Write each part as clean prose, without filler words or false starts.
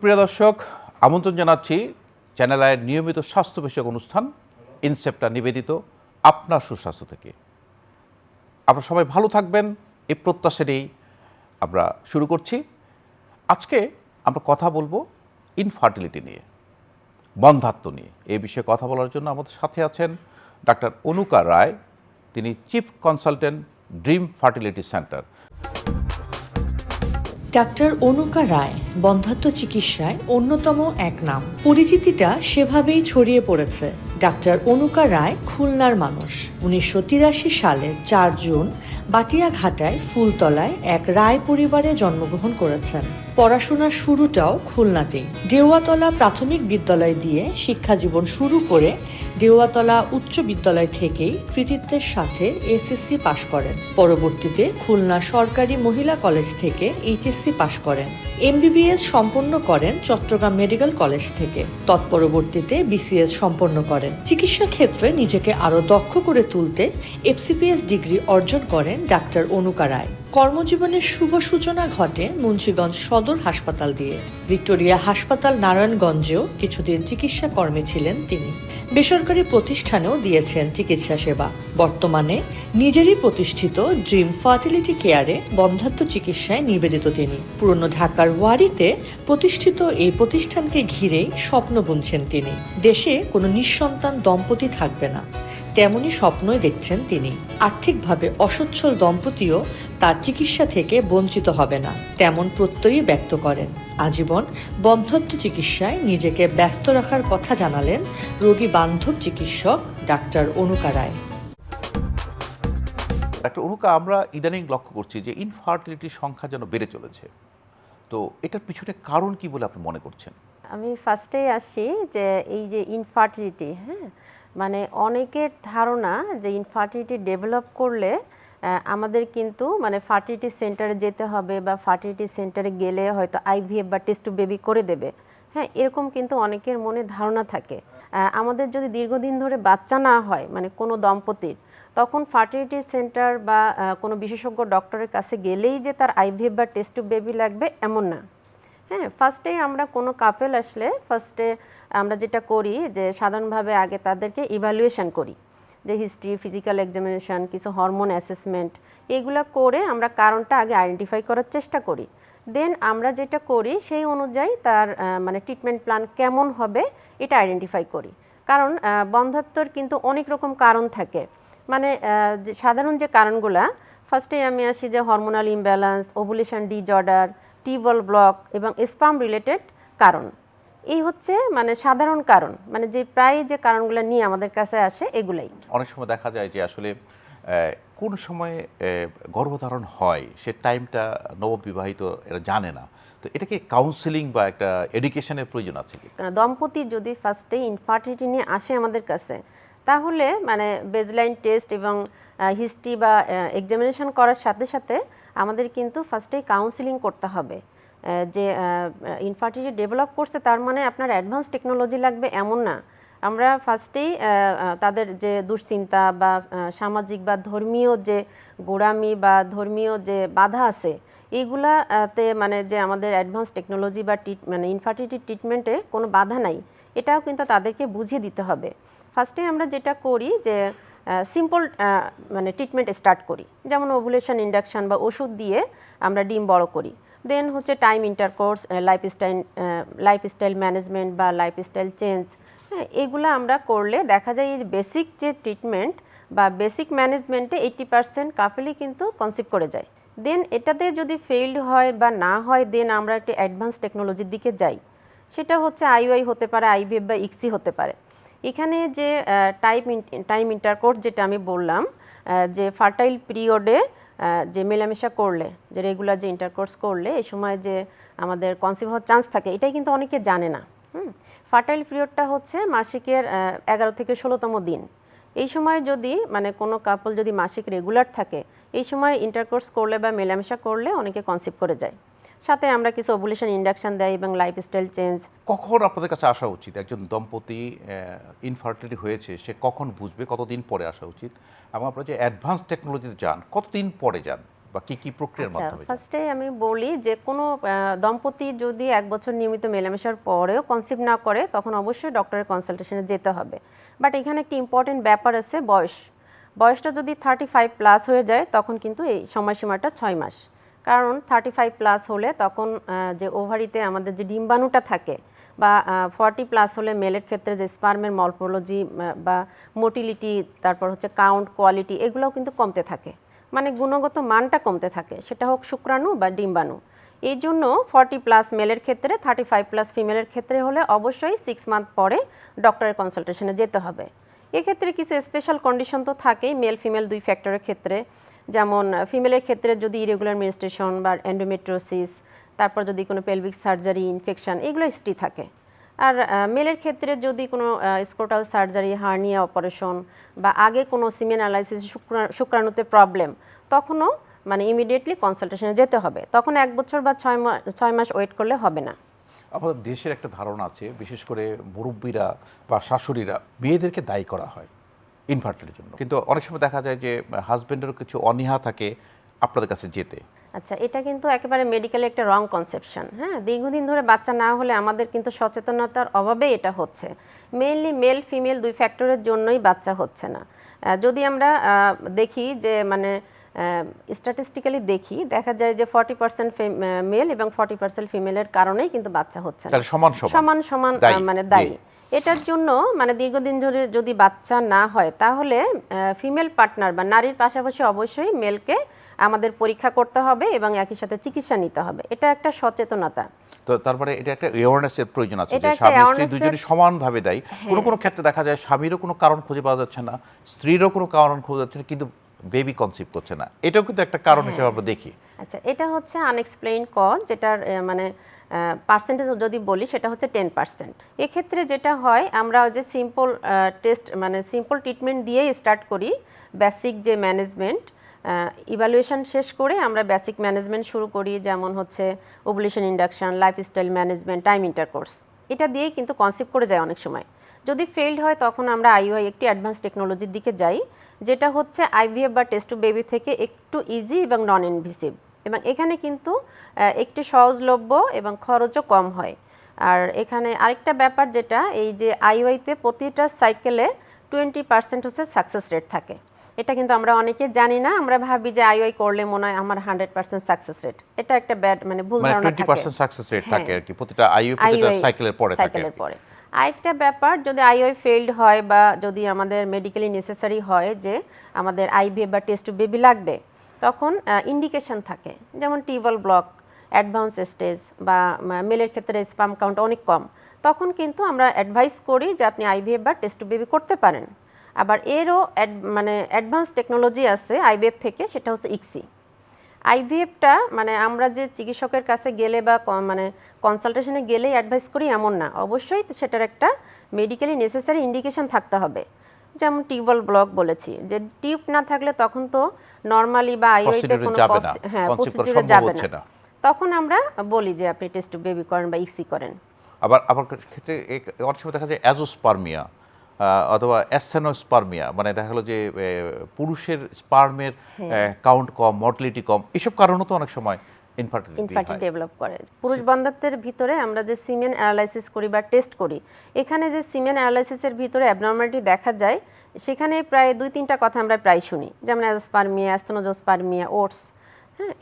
সুপ্রিয় দর্শক, আমন্ত্রণ জানাচ্ছি চ্যানেল আইয়ের নিয়মিত স্বাস্থ্য বিষয়ক অনুষ্ঠান ইনসেপ্টা নিবেদিত আপনার সুস্বাস্থ্য থেকে। আপনারা সবাই ভালো থাকবেন এই প্রত্যাশা নিয়েই আমরা শুরু করছি। আজকে আমরা কথা বলবো ইনফার্টিলিটি নিয়ে, বন্ধ্যাত্ব নিয়ে। এই বিষয়ে কথা বলার জন্য আমাদের সাথে আছেন ডাক্তার অনুকা রায়। তিনি chief consultant, dream fertility centre. Doctor Anuka Roy বন্ধ্যাত্ব চিকিৎসায় অন্যতম এক নাম। পরিচিতিটা সেভাবেই ছড়িয়ে পড়েছে। ডাক্তার অনুকা রায় খুলনার মানুষ। 1983 সালের 4 জুন বাটিয়াঘাটায় ফুলতলায় এক রায় পরিবারে জন্মগ্রহণ করেছেন। পড়াশোনার শুরুটাও খুলনাতেই। ডেওয়াতলা প্রাথমিক বিদ্যালয় দিয়ে শিক্ষা জীবন শুরু করে ডেওয়াতলা উচ্চ বিদ্যালয় থেকেই কৃতিত্বের সাথে এসএসসি পাশ করেন। পরবর্তীতে খুলনা সরকারি মহিলা কলেজ থেকে এইচএসসি পাশ করেন। এমবিবিএস সম্পন্ন করেন চট্টগ্রাম মেডিকেল কলেজ থেকে। তৎপরবর্তীতে বিসিএস সম্পন্ন করেন। চিকিৎসা ক্ষেত্রে নিজেকে আরও দক্ষ করে তুলতে এফসিপিএস ডিগ্রি অর্জন করেন ডাক্তার অনুকা রায়। কর্মজীবনের শুভ সূচনা ঘটে মুন্সিগঞ্জ সদর হাসপাতাল দিয়ে। ভিক্টোরিয়া হাসপাতাল নারায়ণগঞ্জেও কিছুদিন চিকিৎসা কর্মে ছিলেন তিনি। বেসরকারি প্রতিষ্ঠানেও দিয়েছেন চিকিৎসা সেবা। বর্তমানে নিজেরই প্রতিষ্ঠিত ড্রিম ফার্টিলিটি কেয়ারে বন্ধ্যাত্ব চিকিৎসায় নিবেদিত তিনি। পুরনো ঢাকার ওয়ারিতে প্রতিষ্ঠিত এই প্রতিষ্ঠানকে ঘিরেই স্বপ্ন বুনছেন তিনি। দেশে কোনো নিঃসন্তান দম্পতি থাকবে না, তেমনই স্বপ্নই দেখছেন তিনি। আর্থিকভাবে অসচ্ছল দম্পতিও তার চিকিৎসা থেকে বঞ্চিত হবে না, তেমন প্রত্যয়ই ব্যক্ত করেন। আজীবন বন্ধ্যাত্ব চিকিৎসায় নিজেকে ব্যস্ত রাখার কথা জানালেন রোগী বান্ধব চিকিৎসক ডাক্তার অনুকা রায়। ডাক্তার অনুকা, আমরা ইদানিং লক্ষ্য করছি যে ইনফার্টিলিটির সংখ্যা যেন বেড়ে চলেছে। তো এটার পিছনে কারণ কি বলে আপনি মনে করছেন? আমি ফার্স্টেই আসি যে এই যে ইনফার্টিলিটি, মানে অনেকের ধারণা যে ইনফার্টিলিটি ডেভেলপ করলে আমাদের কিন্তু মানে ফার্টিলিটি সেন্টারে যেতে হবে বা ফার্টিলিটি সেন্টারে গেলে হয়তো আইভিএফ বা টেস্ট টু বেবি করে দেবে। এরকম কিন্তু অনেকের মনে ধারণা থাকে। আমাদের যদি দীর্ঘদিন ধরে বাচ্চা না হয়, মানে কোনো দম্পতির, তখন ফার্টিলিটি সেন্টার বা কোনো বিশেষজ্ঞ ডক্টরের কাছে গেলেই যে তার আইভিএফ বা টেস্ট টু বেবি লাগবে এমন না। ফার্স্টেই আমরা কোনো কাপেল আসলে ফার্স্টে আমরা যেটা করি যে সাধারণভাবে আগে তাদেরকে ইভ্যালুয়েশন করি, যে হিস্ট্রি, ফিজিক্যাল এক্সামিনেশন, কিছু হরমোন অ্যাসেসমেন্ট, এগুলো করে আমরা কারণটা আগে আইডেন্টিফাই করার চেষ্টা করি। দেন আমরা যেটা করি সেই অনুযায়ী তার মানে ট্রিটমেন্ট প্ল্যান কেমন হবে এটা আইডেন্টিফাই করি। কারণ বন্ধ্যাত্বর কিন্তু অনেক রকম কারণ থাকে। মানে সাধারণ যে কারণগুলা, ফার্স্টেই আমি আসি যে hormonal imbalance, ovulation disorder, tubal block এবং স্পার্ম রিলেটেড কারণ। এই হচ্ছে মানে সাধারণ কারণ, মানে যে প্রায় যে কারণগুলো নিয়ে আমাদের কাছে আসে এগুলাই। অনেক সময় দেখা যায় যে আসলে কোন সময়ে গর্ভধারণ হয় সে টাইমটা নববিবাহিত এরা জানে না। তো এটাকে কাউন্সেলিং বা একটা এডুকেশনের প্রয়োজন আছে কি? দম্পতি যদি ফার্স্টে ইনফার্টিলিটি নিয়ে আসে আমাদের কাছে, তাহলে মানে বেজলাইন টেস্ট এবং হিস্ট্রি বা এক্সামিনেশন করার সাথে সাথে আমাদের কিন্তু ফার্স্টেই কাউন্সেলিং করতে হবে। যে ইনফার্টিলিটি ডেভেলপ করছে তার মানে আপনার অ্যাডভান্স টেকনোলজি লাগবে এমন না। আমরা ফার্স্টেই তাদের যে দুশ্চিন্তা বা সামাজিক বা ধর্মীয় যে গোড়ামি বা ধর্মীয় যে বাধা আছে, এইগুলাতে মানে যে আমাদের অ্যাডভান্স টেকনোলজি বা মানে ইনফার্টিলিটি ট্রিটমেন্টে কোনো বাধা নাই, এটাও কিন্তু তাদেরকে বুঝিয়ে দিতে হবে। ফার্স্টে আমরা যেটা করি যে সিম্পল মানে ট্রিটমেন্ট স্টার্ট করি, যেমন ওভুলেশন ইন্ডাকশন বা ওষুধ দিয়ে আমরা ডিম বড় করি। দেন হচ্ছে টাইম ইন্টারকোর্স, লাইফস্টাইল ম্যানেজমেন্ট বা লাইফস্টাইল চেঞ্জ, এগুলো আমরা করলে দেখা যায় এই বেসিক যে ট্রিটমেন্ট বা বেসিক ম্যানেজমেন্টে 80% কাপলই কিন্তু কনসিভ করে যায়। দেন এটাতে যদি ফেইল্ড হয় বা না হয়, দেন আমরা একটি অ্যাডভান্স টেকনোলজির দিকে যাই। সেটা হচ্ছে আইওআই হতে পারে, আইভিএফ বা ইক্সি হতে পারে। এখানে যে টাইম ইন্টারকোর্স যেটা আমি বললাম, যে ফার্টাইল পিরিয়ডে যে মেলামেশা করলে, যে রেগুলার যে ইন্টারকোর্স করলে এই সময় যে আমাদের কনসিভ হওয়ার চান্স থাকে, এটাই কিন্তু অনেকে জানে না। ফার্টাইল পিরিয়ডটা হচ্ছে মাসিকের 11 থেকে 16তম দিন। এই সময় যদি মানে কোনো কাপল যদি মাসিক রেগুলার থাকে, এই সময় ইন্টারকোর্স করলে বা মেলামেশা করলে অনেকে কনসিভ করে যায়। সাথে আমরা কিছু ওভুলেশন ইন্ডাকশন দেয় এবং লাইফস্টাইল চেঞ্জ। কখন আপনাদের কাছে আসা উচিত? একজন দম্পতি ইনফার্টিলিটি হয়েছে, সে কখন বুঝবে, কতদিন পরে আসা উচিত? এবং আপনারা যে অ্যাডভান্স টেকনোলজিতে যান, কতদিন পরে যান? বা কি কি প্রক্রিয়ার মাধ্যমে? ফার্স্টে আমি বলি যে কোনো দম্পতি যদি 1 বছর নিয়মিত মেলামেশার পরেও কনসিভ না করে তখন অবশ্যই ডক্টরের কনসালটেশনে যেতে হবে। বাট এখানে একটি ইম্পর্টেন্ট ব্যাপার আছে, বয়সটা যদি 35 প্লাস হয়ে যায় তখন কিন্তু এই সময়সীমাটা 6 মাস। কারণ 35 প্লাস হলে তখন যে ওভারিতে আমাদের যে ডিম্বাণুটা থাকে বা 40 প্লাস হলে মেলের ক্ষেত্রে যে স্পার্মের মরফোলজি বা মোটিলিটি, তারপর হচ্ছে কাউন্ট, কোয়ালিটি, এগুলোও কিন্তু কমতে থাকে, মানে গুণগত মানটা কমতে থাকে, সেটা হোক শুক্রাণু বা ডিম্বাণু। এই জন্য 40 প্লাস মেলের ক্ষেত্রে 35 প্লাস ফিমেলের ক্ষেত্রে হলে অবশ্যই 6 মান্থ পরে ডক্টরের কনসালটেশনে যেতে হবে। এক্ষেত্রে কিছু স্পেশাল কন্ডিশন তো থাকেই মেল ফিমেল দুই ফ্যাক্টরের ক্ষেত্রে, যেমন ফিমেলের ক্ষেত্রে যদি ইরেগুলার মেনস্ট্রুয়েশন বা এন্ডোমেট্রিওসিস, তারপর যদি কোনো পেলভিক সার্জারি, ইনফেকশন, এগুলো হিস্ট্রি থাকে। আর মেলের ক্ষেত্রে যদি কোনো স্ক্রোটাল সার্জারি, হার্নিয়া অপারেশন বা আগে কোনো সিমেন অ্যানালাইসিস, শুক্রাণুতে প্রবলেম, তখনও মানে ইমিডিয়েটলি কনসালটেশনে যেতে হবে। তখন 1 বছর বা 6 মাস ওয়েট করলে হবে না। আমাদের দেশের একটা ধারণা আছে, বিশেষ করে মুরব্বীরা বা শাশুড়িরা মেয়েদেরকে দায়ী করা হয় ইনফার্টিলিটির জন্য, কিন্তু অনেক সময় দেখা যায় যে হাজবেন্ডেরও কিছু অনীহা থাকে আপনাদের কাছে যেতে। আচ্ছা, এটা কিন্তু একেবারে মেডিকেলে একটা রং কনসেপশন। হ্যাঁ, দীর্ঘদিন ধরে বাচ্চা না হলে আমাদের কিন্তু সচেতনতার অভাবে এটা হচ্ছে। মেইনলি মেল ফিমেল দুই ফ্যাক্টরের জন্যই বাচ্চা হচ্ছে না। যদি আমরা দেখি যে মানে স্ট্যাটিস্টিক্যালি দেখা যায় যে 40% মেল এবং 40% ফিমেলের কারণেই কিন্তু বাচ্চা হচ্ছে না। সমান মানে দায়ী। এটার জন্য মানে দীর্ঘদিন ধরে যদি বাচ্চা না হয় তাহলে ফিমেল পার্টনার বা নারীর পাশাপাশি অবশ্যই মেলকে আমাদের পরীক্ষা করতে হবে এবং একই সাথে চিকিৎসা নিতে হবে। এটা একটা সচেতনতা। তো তারপরে এটা একটা অ্যাওয়ারনেসের প্রয়োজন আছে যে স্বামী স্ত্রী দুজনই সমানভাবে দায়ী। কোনো কোনো ক্ষেত্রে দেখা যায় স্বামীরও কোনো কারণ খুঁজে পাওয়া যাচ্ছে না, স্ত্রীরও কোনো কারণ খুঁজে যাচ্ছে না, কিন্তু বেবি কনসিভ করছে না, এটাও কিন্তু একটা কারণ হিসেবে আমরা দেখি। আচ্ছা, এটা হচ্ছে আনএক্সপ্লেইনড কজ, যেটার মানে পার্সেন্টেজ যদি বলি সেটা হচ্ছে 10%। এক্ষেত্রে যেটা হয়, আমরা যে সিম্পল টেস্ট মানে সিম্পল ট্রিটমেন্ট দিয়েই স্টার্ট করি। বেসিক যে ম্যানেজমেন্ট ইভ্যালুয়েশন শেষ করে আমরা বেসিক ম্যানেজমেন্ট শুরু করি, যেমন হচ্ছে ovulation induction, lifestyle management, time intercourse. এটা দিয়েই কিন্তু কনসিভ করে যায় অনেক সময়। যদি ফেইল্ড হয় তখন আমরা আইওআই একটি অ্যাডভান্স টেকনোলজির দিকে যাই, যেটা হচ্ছে আইভিএফ বা টেস্ট টু বেবি থেকে একটু ইজি এবং নন ইনভিসিভ, এবং এখানে কিন্তু একটু সহজলভ্য এবং খরচও কম হয়। আর এখানে আরেকটা ব্যাপার যেটা, এই যে আইওআইতে প্রতিটা সাইকেলে 20% হচ্ছে সাকসেস রেট থাকে। এটা কিন্তু আমরা অনেকে জানি না, আমরা ভাবি যে আইওআই করলে মনে হয় আমার 100% সাকসেস রেট। এটা একটা ব্যাড মানে ভুল ধারণা থাকে। 20% সাকসেস রেট থাকে আর কি প্রতিটা আইওআই প্রতিটা সাইকেলের পরে থাকে। আরেকটা ব্যাপার, যদি আইওআই ফেইল্ড হয় বা যদি আমাদের মেডিকেলি নেসেসারি হয় যে আমাদের আইভিএফ বা টেস্ট টু বেবি লাগবে, তখন ইন্ডিকেশন থাকে, যেমন টিউবওয়েল ব্লক, অ্যাডভান্স স্টেজ বা মেলের ক্ষেত্রে স্পার্ম কাউন্ট অনেক কম, তখন কিন্তু আমরা অ্যাডভাইস করি যে আপনি আইভিএফ বা টেস্ট টু বেবি করতে পারেন। আবার এরও মানে অ্যাডভান্স টেকনোলজি আছে আইভিএফ থেকে, সেটা হচ্ছে ইক্সি। আইভিএফটা মানে আমরা যে চিকিৎসকের কাছে গেলে বা মানে কনসালটেশনে গেলেই অ্যাডভাইস করি এমন না, অবশ্যই সেটার একটা মেডিকেলি নেসেসারি ইন্ডিকেশন থাকতে হবে। যেমন টিউবওয়েল ব্লক বলেছি, যে টিউব না থাকলে তখন তো নর্মালি বা আইওআইতে কোনো প্রসিডিউরে যাবে না, তখন আমরা বলি যে আপনি টেস্ট টু বেবি করেন বা ইক্সি করেন। আবার ক্ষেত্রে অনেক সময় দেখা যায় অ্যাজোস্পার্মিয়া অথবা অ্যাস্থেনোস্পার্মিয়া, মানে দেখা গেলো যে পুরুষের স্পার্মের কাউন্ট কম, মর্টালিটি কম, এসব কারণও তো অনেক সময় ইনফার্টিলিটি ডেভেলপ করে। পুরুষ বন্ধাত্বের ভিতরে আমরা যে সিমেন অ্যানালাইসিস করি বা টেস্ট করি, এখানে যে সিমেন অ্যানালাইসিসের ভিতরে অ্যাবনর্মালিটি দেখা যায়, সেখানে প্রায় 2-3টা কথা আমরা প্রায় শুনি, যেমন অ্যাজোস্পার্মিয়া, অ্যাস্থেনোজোস্পার্মিয়া, ওটস। হ্যাঁ,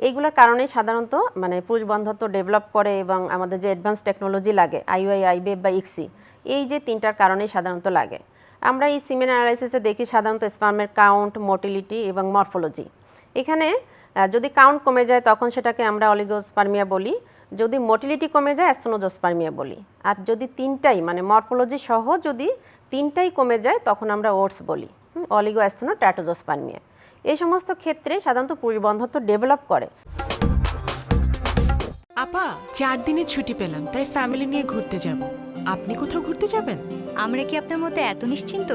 এইগুলোর কারণে সাধারণত মানে পুরুষ বন্ধাত্ব ডেভেলপ করে, এবং আমাদের যে অ্যাডভান্স টেকনোলজি লাগে আইওআই, আইভিএফ বা ইক্সি, এই যে 3টার কারণেই সাধারণত লাগে। আমরা এই সিমেন অ্যানালাইসিসে দেখি সাধারণত স্পার্মের কাউন্ট, মোটিলিটি এবং মরফোলজি। এখানে যদি কাউন্ট কমে যায় তখন সেটাকে আমরা অলিগোস্পার্মিয়া বলি, যদি মোটিলিটি কমে যায় অ্যাস্থেনোজোস্পার্মিয়া বলি, আর যদি 3টাই মানে মরফোলজি সহ যদি 3টাই কমে যায় তখন আমরা ওটস বলি, অলিগো অ্যাস্থেনো ট্যাটোজোস্পার্মিয়া। এই সমস্ত ক্ষেত্রে সাধারণত পুরুষ বন্ধাত্ব ডেভেলপ করে। আপা, 4 দিনের ছুটি পেলাম, তাই ফ্যামিলি নিয়ে ঘুরতে যাব। আপনি কোথাও ঘুরতে যাবেন? আমরা কি আপনার মতো এত নিশ্চিন্ত?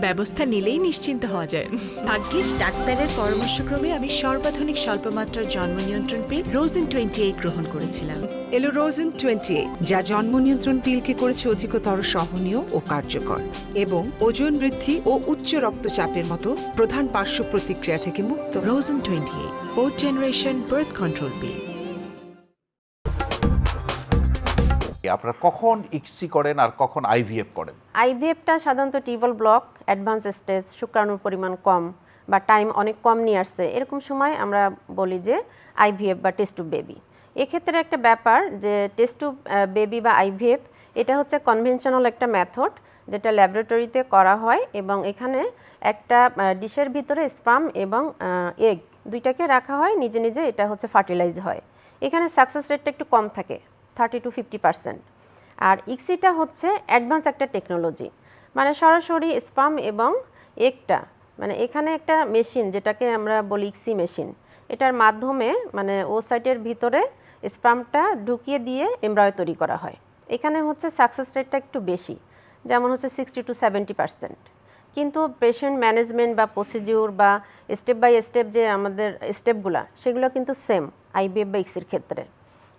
ব্যবস্থা নিলেই নিশ্চিন্ত হওয়া যায়। ভাগ্যিস ডাক্তারের পরামর্শক্রমে আমি সর্বাধুনিক স্বল্পমাত্রার জন্ম নিয়ন্ত্রণ পিল রোজেন 28 গ্রহণ করেছিলাম। এলো রোজেন 28, যা জন্ম নিয়ন্ত্রণ পিলকে করেছে অধিকতর সহনীয় ও কার্যকর এবং ওজন বৃদ্ধি ও উচ্চ রক্তচাপের মতো প্রধান পার্শ্ব প্রতিক্রিয়া থেকে মুক্ত। Rosen 28 4th generation birth control পিল। আপনারা কখন ইক্সি করেন আর কখন আইভিএফ করেন? আইভিএফটা সাধারণত টিউবওয়েল ব্লক, অ্যাডভান্স স্টেজ, শুক্রাণুর পরিমাণ কম বা টাইম অনেক কম নিয়ে আসছে, এরকম সময় আমরা বলি যে আইভিএফ বা টেস্ট টু বেবি। এক্ষেত্রে একটা ব্যাপার যে টেস্ট টু বেবি বা আইভিএফ এটা হচ্ছে কনভেনশনাল একটা মেথড যেটা ল্যাবরেটরিতে করা হয় এবং এখানে একটা ডিশের ভিতরে স্পার্ম এবং এগ দুইটাকে রাখা হয়, নিজে নিজে এটা হচ্ছে ফার্টিলাইজ হয়। এখানে সাকসেস রেটটা একটু কম থাকে, 30 to 50%। আর ইক্সিটা হচ্ছে অ্যাডভান্স একটা টেকনোলজি, মানে সরাসরি স্পার্ম এবং এগটা মানে এখানে একটা মেশিন যেটাকে আমরা বলি ইক্সি মেশিন, এটার মাধ্যমে মানে ওসাইটের ভিতরে স্পার্মটা ঢুকিয়ে দিয়ে এমব্রায়ো তৈরি করা হয়। এখানে হচ্ছে সাকসেস রেটটা একটু বেশি, যেমন হচ্ছে 60 to 70%। কিন্তু পেশেন্ট ম্যানেজমেন্ট বা প্রসিডিউর বা স্টেপ বাই স্টেপ যে আমাদের স্টেপগুলো সেগুলো কিন্তু সেম আইভিএফ বা ইক্সির ক্ষেত্রে।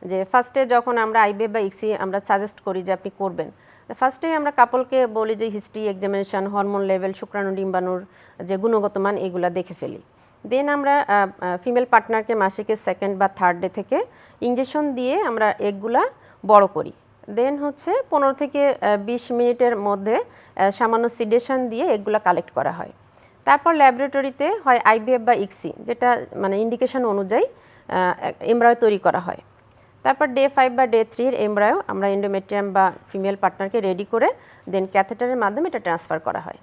যে ফার্স্টে যখন আমরা আইভিএফ বা ইক্সি আমরা সাজেস্ট করি যে আপনি করবেন, ফার্স্টেই আমরা কাপলকে বলি যে হিস্ট্রি, এক্সামিনেশন, হরমোন লেভেল, শুক্রাণু ডিম্বাণুর যে গুণগত মান এগুলো দেখে ফেলি। দেন আমরা ফিমেল পার্টনারকে মাসিকের সেকেন্ড বা থার্ড ডে থেকে ইঞ্জেকশন দিয়ে আমরা এগগুলা বড় করি। দেন হচ্ছে 15 থেকে 20 মিনিটের মধ্যে সামান্য সিডেশন দিয়ে এগুলো কালেক্ট করা হয়। তারপর ল্যাবরেটরিতে হয় আইভিএফ বা ইক্সি, যেটা মানে ইন্ডিকেশন অনুযায়ী এমব্রায়ো তৈরি করা হয়। তারপর ডে 5 বা ডে 3 এর এমব্রায়ো আমরা এন্ডোমেট্রিয়াম বা ফিমেল পার্টনারকে রেডি করে দেন ক্যাথেটারের মাধ্যমে এটা ট্রান্সফার করা হয়।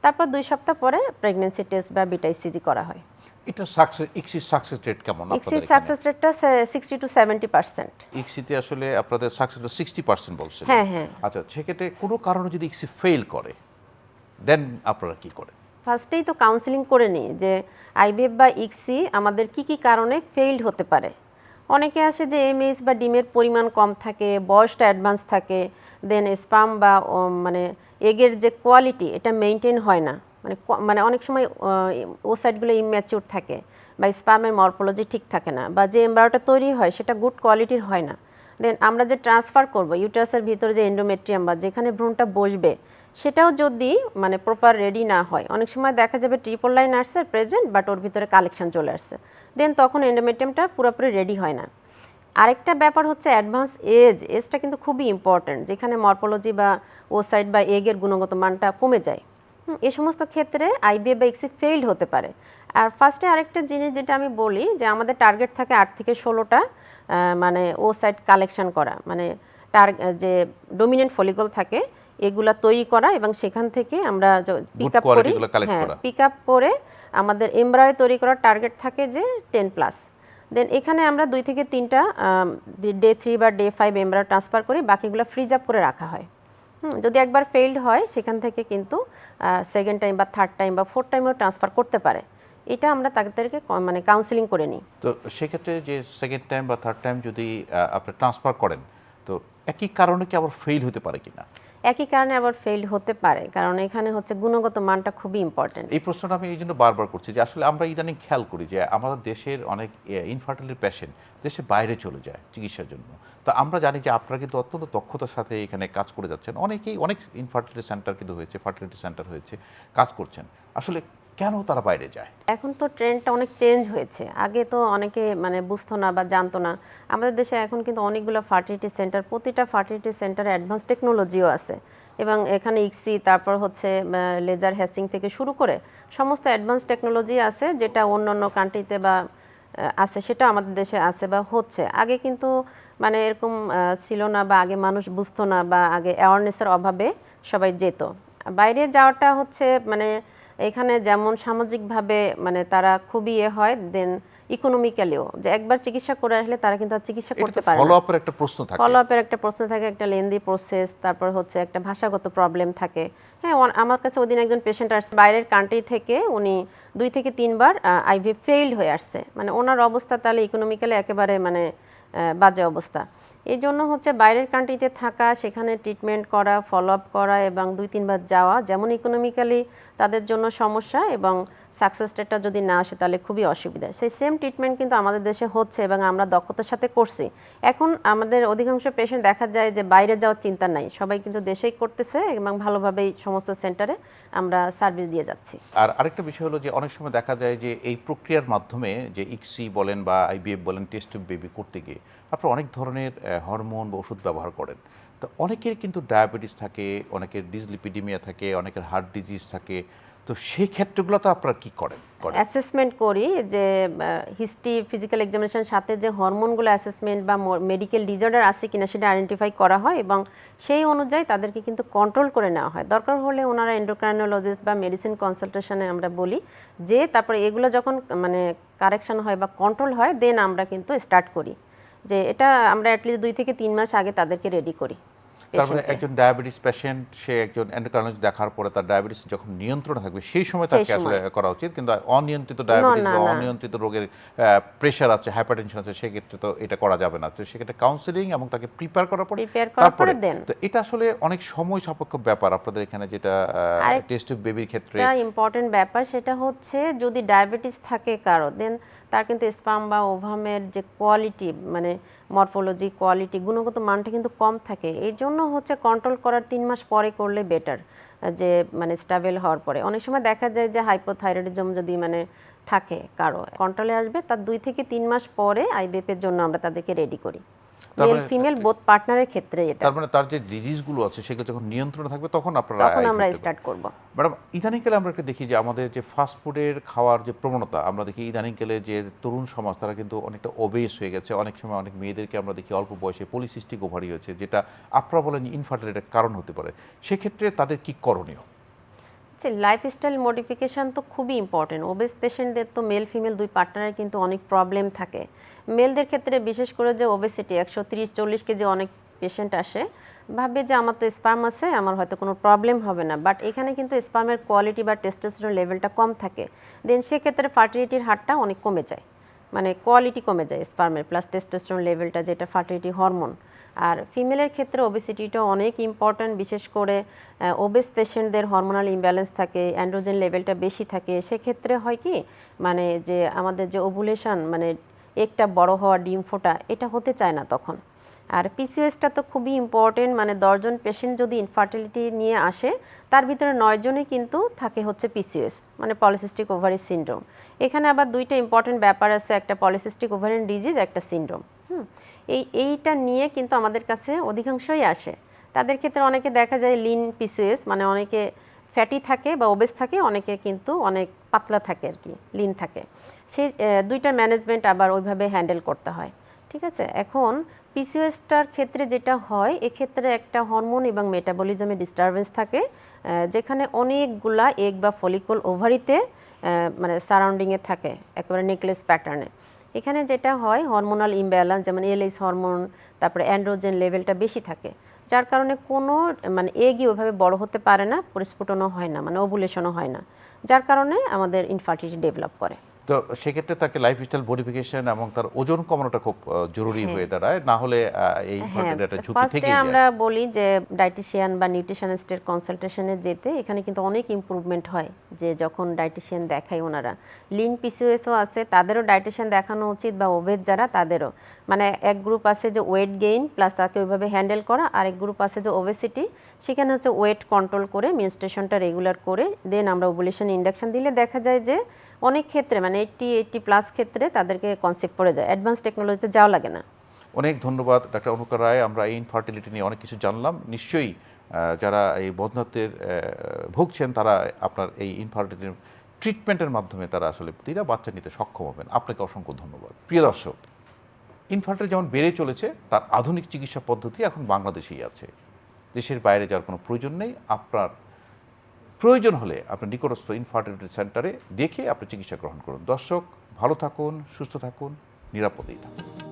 তারপর 2 সপ্তাহ পরে প্রেগন্যান্সি টেস্ট বা বিটা ইসিজি করা হয়। এটা সাকসেস ইক্সির সাকসেস রেট কেমন ইক্সি আপনাদের এখানে? সাকসেস রেটটা 60 to 70%। ইক্সিতে আসলে আপনাদের সাকসেস রেট 60% বলছেন। হ্যাঁ, হ্যাঁ। আচ্ছা, সেক্ষেত্রে কোনো কারণে যদি ইক্সি ফেল করে দেন আপনারা কি করেন? ফার্স্টেই তো কাউন্সিলিং করে নিই যে আইভিএফ বা ইক্সি আমাদের কি কি কারণে ফেইল্ড হতে পারে। অনেকে আসে যে এমএইচ বা ডিমের পরিমাণ কম থাকে, বয়সটা অ্যাডভান্স থাকে, দেন স্পার্ম বা মানে এগের যে কোয়ালিটি এটা মেনটেন হয় না, মানে অনেক সময় ওসাইটগুলো ইম্যাচিউর থাকে বা স্পার্মের মরফোলজি ঠিক থাকে না, বা যে এমব্রায়োটা তৈরি হয় সেটা গুড কোয়ালিটির হয় না। দেন আমরা যে ট্রান্সফার করব ইউটারাসের ভিতরে যে এন্ডোমেট্রিয়াম বা যেখানে ভ্রূণটা বসবে সেটাও যদি মানে প্রপার রেডি না হয়, অনেক সময় দেখা যাবে ট্রিপল লাইন আসছে প্রেজেন্ট বাট ওর ভিতরে কালেকশন চলে আসছে, দেন তখন এন্ডোমেট্রিয়ামটা পুরোপুরি রেডি হয় না। আরেকটা ব্যাপার হচ্ছে অ্যাডভান্স এজটা কিন্তু খুবই ইম্পর্ট্যান্ট, যেখানে মরফোলজি বা ওসাইট বা এগের গুণগত মানটা কমে যায়। এই সমস্ত ক্ষেত্রে আইভিএফ বা ইক্সি ফেইল্ড হতে পারে। আর ফার্স্টে আরেকটা জিনিস যেটা আমি বলি যে আমাদের টার্গেট থাকে 8 থেকে 16টা মানে ওসাইট কালেকশন করা, মানে যে ডোমিনেন্ট ফলিকল থাকে এগুলা তৈরি করা এবং সেখান থেকে আমরা পিক আপ করি। হ্যাঁ, পিক আপ করে আমাদের এমব্রায়ো তৈরি করার টার্গেট থাকে যে 10+। দেন এখানে আমরা 2 থেকে 3টা ডে 3 বা ডে 5 এমব্রায়ো ট্রান্সফার করি, বাকিগুলো ফ্রিজ আপ করে রাখা হয়। যদি একবার ফেইল্ড হয় সেখান থেকে কিন্তু সেকেন্ড টাইম বা থার্ড টাইম বা ফোর্থ টাইমও ট্রান্সফার করতে পারে। এটা আমরা তাদেরকে মানে কাউন্সিলিং করে নিই। তো সেক্ষেত্রে যে সেকেন্ড টাইম বা থার্ড টাইম যদি আপনি ট্রান্সফার করেন তো একই কারণে কি আবার ফেল হতে পারে কিনা? একই কারণে আবার ফেইল হতে পারে, কারণ এখানে হচ্ছে গুণগত মানটা খুবই ইম্পর্টেন্ট। এই প্রশ্নটা আমি এই জন্য বারবার করছি যে আসলে আমরা ইদানিং খেয়াল করি যে আমাদের দেশের অনেক ইনফার্টিলিটি পেশেন্ট দেশের বাইরে চলে যায় চিকিৎসার জন্য। তো আমরা জানি যে আপনারা কিন্তু অত্যন্ত দক্ষতার সাথে এখানে কাজ করে যাচ্ছেন, অনেক ইনফার্টিলিটি সেন্টার কিন্তু হয়েছে, ফার্টিলিটি সেন্টার হয়েছে, কাজ করছেন। আসলে কেন তারা বাইরে যায়? এখন তো ট্রেন্ডটা অনেক চেঞ্জ হয়েছে, আগে তো অনেকে মানে বুঝতো না বা জানতো না। আমাদের দেশে এখন কিন্তু অনেকগুলো ফার্টিলিটি সেন্টার, প্রতিটা ফার্টিলিটি সেন্টারে অ্যাডভান্স টেকনোলজিও আছে এবং এখানে ইক্সি তারপর হচ্ছে লেজার হ্যাসিং থেকে শুরু করে সমস্ত অ্যাডভান্স টেকনোলজি আছে, যেটা অন্যান্য কান্ট্রিতে বা আছে সেটা আমাদের দেশে আছে বা হচ্ছে। আগে কিন্তু মানে এরকম ছিল না বা আগে মানুষ বুঝতো না বা আগে অ্যাওয়ারনেসের অভাবে সবাই যেত বাইরে। যাওয়াটা হচ্ছে মানে এখানে যেমন সামাজিকভাবে মানে তারা খুবই হয়, দেন ইকোনমিক্যালিও যে একবার চিকিৎসা করে আসলে তারা কিন্তু আর চিকিৎসা করতে পারে না। ফলো আপের একটা প্রশ্ন থাকে, ফলো আপের একটা প্রশ্ন থাকে, একটা লেন্দি প্রসেস, তারপর হচ্ছে একটা ভাষাগত প্রবলেম থাকে। হ্যাঁ, আমার কাছে ওদিন একজন পেশেন্ট আসছে বাইরের কান্ট্রি থেকে, উনি 2 থেকে 3 বার আইভি ফেইল্ড হয়ে আসছে, মানে ওনার অবস্থা তাহলে ইকোনমিক্যালি একেবারে মানে বাজে অবস্থা। এই জন্য হচ্ছে বাইরের কান্ট্রিতে থাকা, সেখানে ট্রিটমেন্ট করা, ফলো আপ করা এবং 2-3 বার যাওয়া, যেমন ইকোনমিক্যালি তাদের জন্য সমস্যা এবং সাকসেস রেটটা যদি না আসে তাহলে খুবই অসুবিধা। সেই সেম ট্রিটমেন্ট কিন্তু আমাদের দেশে হচ্ছে এবং আমরা দক্ষতার সাথে করছি। এখন আমাদের অধিকাংশ পেশেন্ট দেখা যায় যে বাইরে যাওয়ার চিন্তা নাই, সবাই কিন্তু দেশেই করতেছে এবং ভালোভাবেই সমস্ত সেন্টারে আমরা সার্ভিস দিয়ে যাচ্ছি। আর আরেকটা বিষয় হলো যে অনেক সময় দেখা যায় যে এই প্রক্রিয়ার মাধ্যমে যে ইক্সি বলেন বা আইবিএফ বলেন টেস্ট টিউব বেবি করতে গিয়ে আপনারা অনেক ধরনের হরমোন বা ওষুধ ব্যবহার করেন। তো অনেকের কিন্তু ডায়াবেটিস থাকে, অনেকের ডিসলিপিডিমিয়া থাকে, অনেকের হার্ট ডিজিজ থাকে। তো সেই ক্ষেত্রগুলোতে আপনারা কি করেন? অ্যাসেসমেন্ট করি যে হিস্ট্রি, ফিজিক্যাল এক্সামিনেশন সাথে যে হরমোনগুলো অ্যাসেসমেন্ট বা মেডিকেল ডিসঅর্ডার আছে কিনা সেটা আইডেন্টিফাই করা হয় এবং সেই অনুযায়ী তাদেরকে কিন্তু কন্ট্রোল করে নেওয়া হয়। দরকার হলে ওনারা এন্ডোক্রাইনোলজিস্ট বা মেডিসিন কনসালটেশনে আমরা বলি যে তারপরে এগুলো যখন মানে কারেকশন হয় বা কন্ট্রোল হয় দেন আমরা কিন্তু স্টার্ট করি, যে এটা আমরা অ্যাটলিস্ট 2 থেকে 3 মাস আগে তাদেরকে রেডি করি। তারপরে একজন ডায়াবেটিস পেশেন্ট সে একজন এন্ডোক্রাইনোলজিস্ট দেখার পরে তার ডায়াবেটিস যখন নিয়ন্ত্রণে থাকবে সেই সময় তাকে আসলে করা উচিত, কিন্তু অনিয়ন্ত্রিত ডায়াবেটিস বা অনিয়ন্ত্রিত রোগের প্রেশার আছে, হাইপারটেনশন আছে, সেক্ষেত্রে তো এটা করা যাবে না। তো সেক্ষেত্রে কাউন্সিলিং এবং তাকে প্রিপেয়ার করার পরে তারপরে দেন। তো এটা আসলে অনেক সময় সাপেক্ষ ব্যাপার আপনাদের এখানে, যেটা টেস্ট টিউব বেবির ক্ষেত্রে ইম্পর্টেন্ট ব্যাপার সেটা হচ্ছে যদি ডায়াবেটিস থাকে কারো, দেন তার কিন্তু স্পার্ম বা ওভামের যে কোয়ালিটি মানে মরফোলজি কোয়ালিটি গুণগত মানটা কিন্তু কম থাকে। এই জন্য হচ্ছে কন্ট্রোল করার 3 মাস পরে করলে বেটার, যে মানে স্টেবল হওয়ার পরে। অনেক সময় দেখা যায় যে হাইপোথাইরয়েডিজম যদি মানে থাকে কারো, কন্ট্রোলে আসবে তার 2 থেকে 3 মাস পরে আইবিএফ এর জন্য আমরা তাদেরকে রেডি করি। মেল ফিমেল বোথ পার্টনারের ক্ষেত্রে এটা। তার মানে তার যে ডিজিজগুলো আছে সেগুলো যখন নিয়ন্ত্রণে থাকবে তখন আমরা স্টার্ট করব। ম্যাডাম, ইদানিংকালে আমরা একটা দেখি যে আমাদের যে ফাস্ট ফুডের খাওয়ার যে প্রবণতা, আমরা দেখি ইদানিংকালে যে তরুণ সমাজ তারা কিন্তু অনেকটা ওবেস হয়ে গেছে। অনেক সময় অনেক মেয়েদেরকে আমরা দেখি অল্প বয়সে পলিসিস্টিক ওভারি হয়েছে, যেটা আপনারা বলেন ইনফার্টিলিটির কারণ হতে পারে। সেক্ষেত্রে তাদের কি করণীয়? লাইফস্টাইল মডিফিকেশন তো খুবই ইম্পর্টেন্ট। ওবেস পেশেন্টদের তো মেল ফিমেল দুই পার্টনারের কিন্তু অনেক প্রবলেম থাকে। মেলদের ক্ষেত্রে বিশেষ করে যে ওবেসিটি 130-40 কেজি অনেক পেশেন্ট আসে, ভাবে যে আমার তো স্পার্ম আছে, আমার হয়তো কোনো প্রবলেম হবে না, বাট এখানে কিন্তু স্পার্মের কোয়ালিটি বা টেস্টোস্টেরন লেভেলটা কম থাকে। দেন সেক্ষেত্রে ফার্টিলিটির হারটা অনেক কমে যায়, মানে কোয়ালিটি কমে যায় স্পার্মের প্লাস টেস্টোস্টেরন লেভেলটা, যেটা ফার্টিলিটি হরমোন। আর ফিমেলের ক্ষেত্রে ওবেসিটিটা অনেক ইম্পর্ট্যান্ট, বিশেষ করে ওবেস পেশেন্টদের হরমোনাল ইমব্যালেন্স থাকে, অ্যান্ড্রোজেন লেভেলটা বেশি থাকে। সেক্ষেত্রে হয় কি মানে যে আমাদের যে ওভুলেশন মানে একটা বড় হওয়া ডিম ফোটা এটা হতে চায় না তখন। আর পিসিওএসটা তো খুবই ইম্পর্টেন্ট, মানে 10 জন পেশেন্ট যদি ইনফার্টিলিটি নিয়ে আসে তার ভিতরে 9 জনই কিন্তু থাকে হচ্ছে পিসিওএস, মানে পলিসিস্টিক ওভারি সিনড্রোম। এখানে আবার দুইটা ইম্পর্টেন্ট ব্যাপার আছে, একটা পলিসিস্টিক ওভারিয়ান ডিজিজ, একটা সিনড্রোম। এইটা নিয়ে কিন্তু আমাদের কাছে অধিকাংশই আসে। তাদের ক্ষেত্রে অনেকে দেখা যায় লিন পিসিওএস, মানে অনেকে ফ্যাটি থাকে বা ওবেস থাকে, অনেকে কিন্তু অনেক পাতলা থাকে আর কি, লিন থাকে। সেই দুইটা ম্যানেজমেন্ট আবার ওইভাবে হ্যান্ডেল করতে হয়। ঠিক আছে, এখন পিসিওএসটার ক্ষেত্রে যেটা হয়, এক্ষেত্রে একটা হরমোন এবং মেটাবলিজমে ডিস্টারবেন্স থাকে, যেখানে অনেকগুলা এগ বা ফলিকল ওভারিতে মানে সারাউন্ডিংয়ে থাকে একেবারে নেকলেস প্যাটার্নে। এখানে যেটা হয় হরমোনাল ইমব্যালেন্স, যেমন এলএইচ হরমোন, তারপরে অ্যান্ড্রোজেন লেভেলটা বেশি থাকে, যার কারণে কোনো মানে এগই ওইভাবে বড় হতে পারে না, পরিস্ফুটনও হয় না, মানে ওভুলেশনও হয় না, যার কারণে আমাদের ইনফার্টিলিটি ডেভেলপ করে। তো সেক্ষেত্রে তাকে লাইফস্টাইল মডিফিকেশন এবং তার ওজন কমানোটা খুব জরুরি হয়ে দাঁড়ায়, না হলে এই ইনফার্টিলিটির ঝুঁকি থেকে যায়। আমরা বলি যে ডায়েটিশিয়ান বা নিউট্রিশনিস্টের কনসালটেশনে যেতে, এখানে কিন্তু অনেক ইমপ্রুভমেন্ট হয় যে যখন ডায়েটিশিয়ান দেখায় ওনারা। লিন পিসিওএসও আছে, তাদেরও ডায়েটিশিয়ান দেখানো উচিত, বা ওবেস যারা তাদেরও। মানে এক গ্রুপ আছে যে ওয়েট গেইন প্লাস তাকে ওইভাবে হ্যান্ডেল করা, আরেক গ্রুপ আছে যে ওবেসিটি, সেখানে হচ্ছে ওয়েট কন্ট্রোল করে মেনস্ট্রুয়েশনটা রেগুলার করে দেন আমরা ওভুলেশন ইন্ডাকশন দিলে দেখা যায় যে অনেক ক্ষেত্রে মানে 80+ ক্ষেত্রে তাদেরকে কনসেপ্ট পড়ে যায়, অ্যাডভান্স টেকনোলজিতে যাওয়া লাগে না। অনেক ধন্যবাদ ডাক্তার অনুকা রায়। আমরা এই ইনফার্টিলিটি নিয়ে অনেক কিছু জানলাম। নিশ্চয়ই যারা এই বন্ধ্যাত্বের ভুগছেন তারা আপনার এই ইনফার্টিলিটির ট্রিটমেন্টের মাধ্যমে তারা আসলে প্রতিটা বাচ্চা নিতে সক্ষম হবেন। আপনাকে অসংখ্য ধন্যবাদ। প্রিয় দর্শক, ইনফার্টিলিটি যেমন বেড়ে চলেছে, তার আধুনিক চিকিৎসা পদ্ধতি এখন বাংলাদেশেই আছে। দেশের বাইরে যাওয়ার কোনো প্রয়োজন নেই। আপনার প্রয়োজন হলে আপনার নিকটস্থ ইনফার্টিলিটি সেন্টারে দেখে আপনি চিকিৎসা গ্রহণ করুন। দর্শক, ভালো থাকুন, সুস্থ থাকুন, নিরাপদেই থাকুন।